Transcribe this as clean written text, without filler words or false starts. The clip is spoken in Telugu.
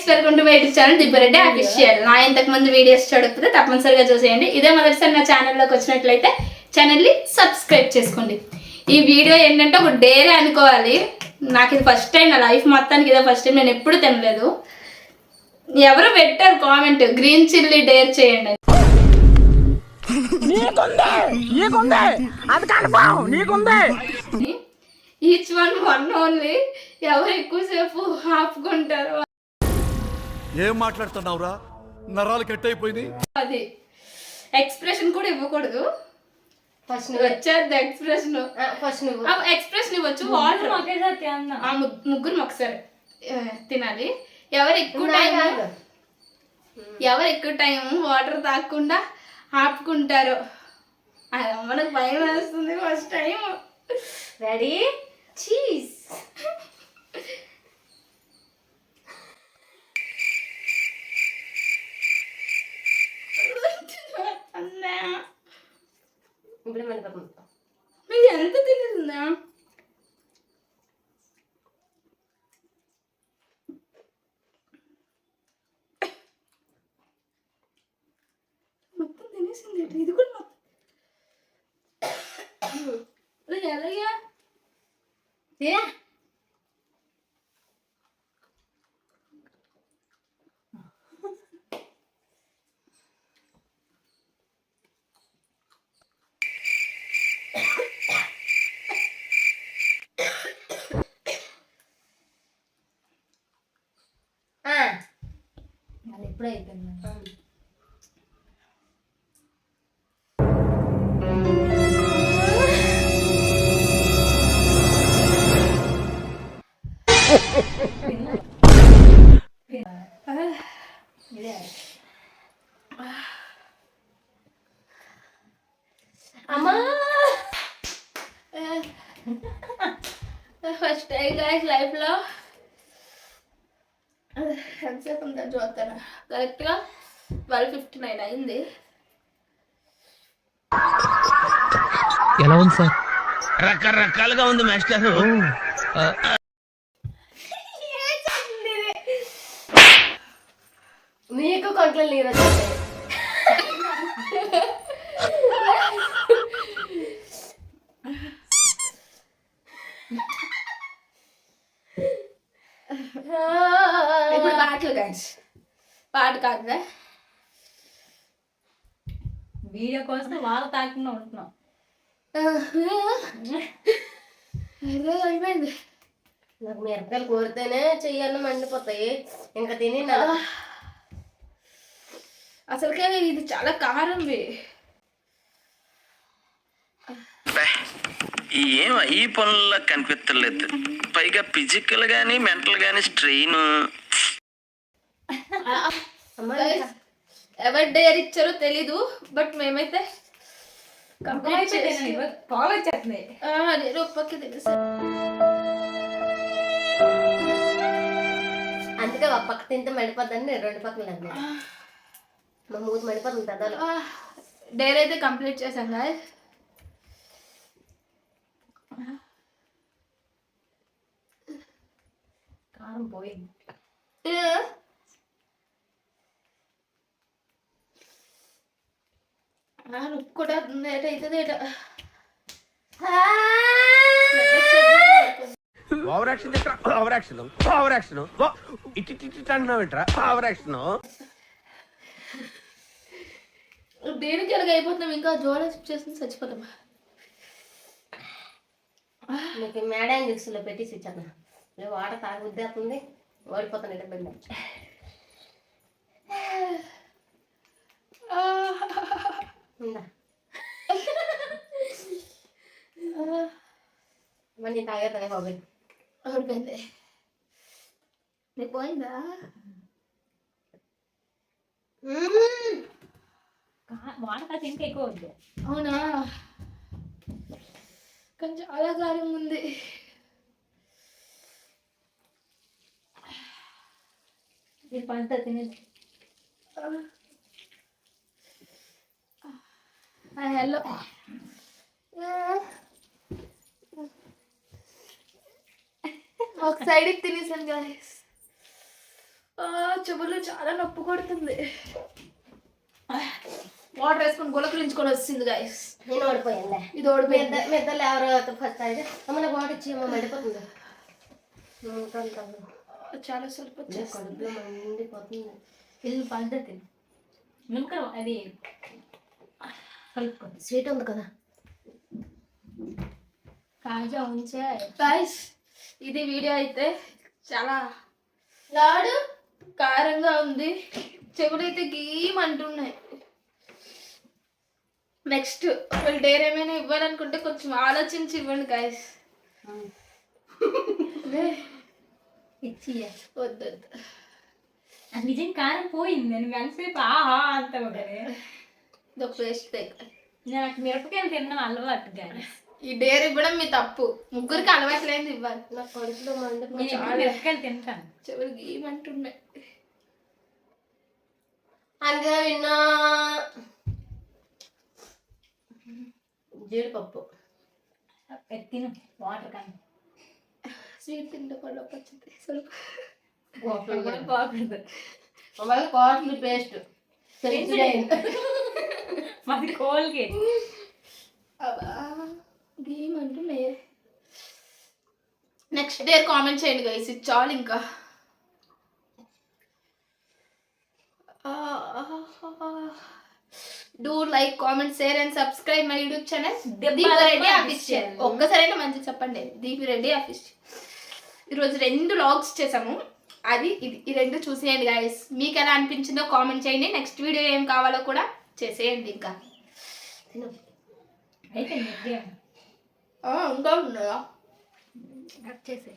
Guys welcome to my YouTube channel Dibbareddy official. నా ఇంతకు ముందు వీడియోస్ చూడకపోతే తప్పనిసరిగా చూసేయండి. ఇదే మొదటిసారి నా ఛానల్లోకి వచ్చినట్లయితే ఛానల్ని సబ్స్క్రైబ్ చేసుకోండి. ఈ వీడియో ఏంటంటే ఒక డేరే అనుకోవాలి. నాకు ఇది ఫస్ట్ టైం, నా లైఫ్ మొత్తానికి ఇదే ఫస్ట్ టైం. నేను ఎప్పుడు తినలేదు. ఎవరు పెట్టారు కామెంట్ గ్రీన్ చిల్లీ డేర్ చేయండి. Each one only. ఎవరు ఎక్కువసేపు ఆపుకుంటారు. ఏం మాట్లాడుతున్నావురా? నరాలు కట్ అయిపోయింది. అది ఎక్స్ప్రెషన్ కూడా ఇవ్వకూడదు. ఫస్ట్ వచ్చేది ఎక్స్ప్రెషన్. ఫస్ట్ ఎక్స్ప్రెషన్ ఇవ్వచ్చు. వాటర్ ముగ్గురు ఒకసారి తినాలి. ఎవరు ఎక్కువ టైం వాటర్ తాగకుండా ఆపుకుంటారు. మనకు భయం వేస్తుంది ఫస్ట్ టైం. Ready cheese. ఇప్పుడు మీరు ఎంత తినేసిందా? మొత్తం తినేసింది. ఇది కూడా మొత్తం ఎలాగా ఎప్పుడు అయిపోయింది. అమ్మా ఫస్ట్ టైం గైస్ లైఫ్లో ఎంతసేపు ఉందా చూస్తాను. కరెక్ట్గా 12:59 అయింది. ఎలా ఉంది సార్? రకరకాలుగా ఉంది మాస్టర్. నీకు కొంట్లో నీరు వచ్చాయి. ఇప్పుడు పాటలు గైస్, పాట కాదుగా వీడియో కోసం వాళ్ళ తాకుండా ఉంటున్నాం. అయిపోయింది. నాకు మిరపకాయలు కోరితేనే చెయ్యాలని మండిపోతాయి. ఇంకా తిని అసలుకే ఇది చాలా కారం. ఏం ఈ పనుల్లో కనిపించలేదు. పైగా ఫిజికల్ గానీ మెంటల్ గానీ స్ట్రెయిన్. ఎవరు డేర్ ఇచ్చారో తెలీదు, బట్ మేమైతే ఫాలో చేస్తున్నాయి. ఒప్పకి తెలుసు. అందుకే ఒక పక్క తింటే మండిపోద్దని రెండు పక్కలు అన్నా. మా మూతి మండిపోతుంది పెద్దలు. డేర్ అయితే కంప్లీట్ చేశాం కదా. కారం పోయింది. ఉప్పు కూడా అవుతుంది. Over action over action over action ఇటు అంటున్నావేంట్రా? ఓవర్ యాక్షన్ దేనికి ఎలాగ అయిపోతున్నాం. ఇంకా జోడ చేస్తుంది చచ్చిపోతాం. మీకు మేడం గిక్స్లో పెట్టేసి ఇచ్చాను. వాటర్ తాగి ఉద్దేస్తుంది. ఓడిపోతాను ఇబ్బంది. మరి తాగేస్తానే బాబాయ్. ఓడిపోయింది. నీకు పోయిందా? వాటర్ తింటే ఎక్కువ ఉంది. అవునా? కానీ చాలా కారం ఉంది. ఈ పంట తినేది. హలో ఒక సైడ్కి తినేసాను గాయస్. చెవులు చాలా నొప్పి కొడుతుంది. వాటర్ వేసుకొని గులకరించుకొని వస్తుంది గాయస్. నేను ఓడిపోయిందా? ఇది ఓడిపోయింది. మీ ఇద్దరు ఎవరో ఫస్ట్ అయితే అమ్మ నాకు వాటర్ ఇచ్చి అమ్మ మండిపోతుంది. చాలా స్వల్ప కడుపులో మండిపోతుంది. ఇది పద్ధతి నిమ్మకాయ అది కలుపుకో. స్వీట్ ఉంది కదా. కాజా ఉంచే గాయస్ ఇది వీడియో అయితే చాలా లాడు కారంగా ఉంది. చెవులు అయితే గీమంటున్నాయి. నెక్స్ట్ ఒకవేళ డేర్ ఏమైనా ఇవ్వాలనుకుంటే కొంచెం ఆలోచించి ఇవ్వండి గాయస్. ఇచ్చి వద్దు అది నిజం కారం పోయింది. నేను కలిసేపు ఆహా అంత ఒకటే. ఇది ఒక పేస్ట్. నాకు మిరపకాయలు తిన్నాం అలవాటు కానీ ఈ డేర్ ఇవ్వడం మీ తప్పు. ముగ్గురికి అలవాటు లేనిది ఇవ్వాలి. నా కడుపులో మండిపోతుంది. నేను ఎప్పుడు మిరపకాయలు తింటాను. చెవులు గీమంటున్నాయి. అందులో విన్నా జీడిపప్పు తిను వాటర్ కానీ స్వీట్ తింటే పళ్ళు వచ్చింది. స్వల్ప కూడా బాగుంది. అలాగే కాస్ట్లీ పేస్ట్ మాది కోల్గేట్. గీమంటున్నాయి. నెక్స్ట్ డేర్ కామెంట్ చేయండి గైస్. ఇది చాలు ఇంకా. Do like comment share and subscribe my YouTube channel Deepireddy official. ఒక్కసారైనా మంచి చెప్పండి. దీపిరెడ్డి అఫీషియల్. ఈరోజు 2 వ్లాగ్స్ చేసాము. అది ఇది ఈ 2 చూసేయండి గాయస్. మీకు ఎలా అనిపించిందో కామెంట్ చేయండి. నెక్స్ట్ వీడియో ఏం కావాలో కూడా చేసేయండి. ఇంకా అయితే ఇంకా ఉన్నాయా? కట్ చేసే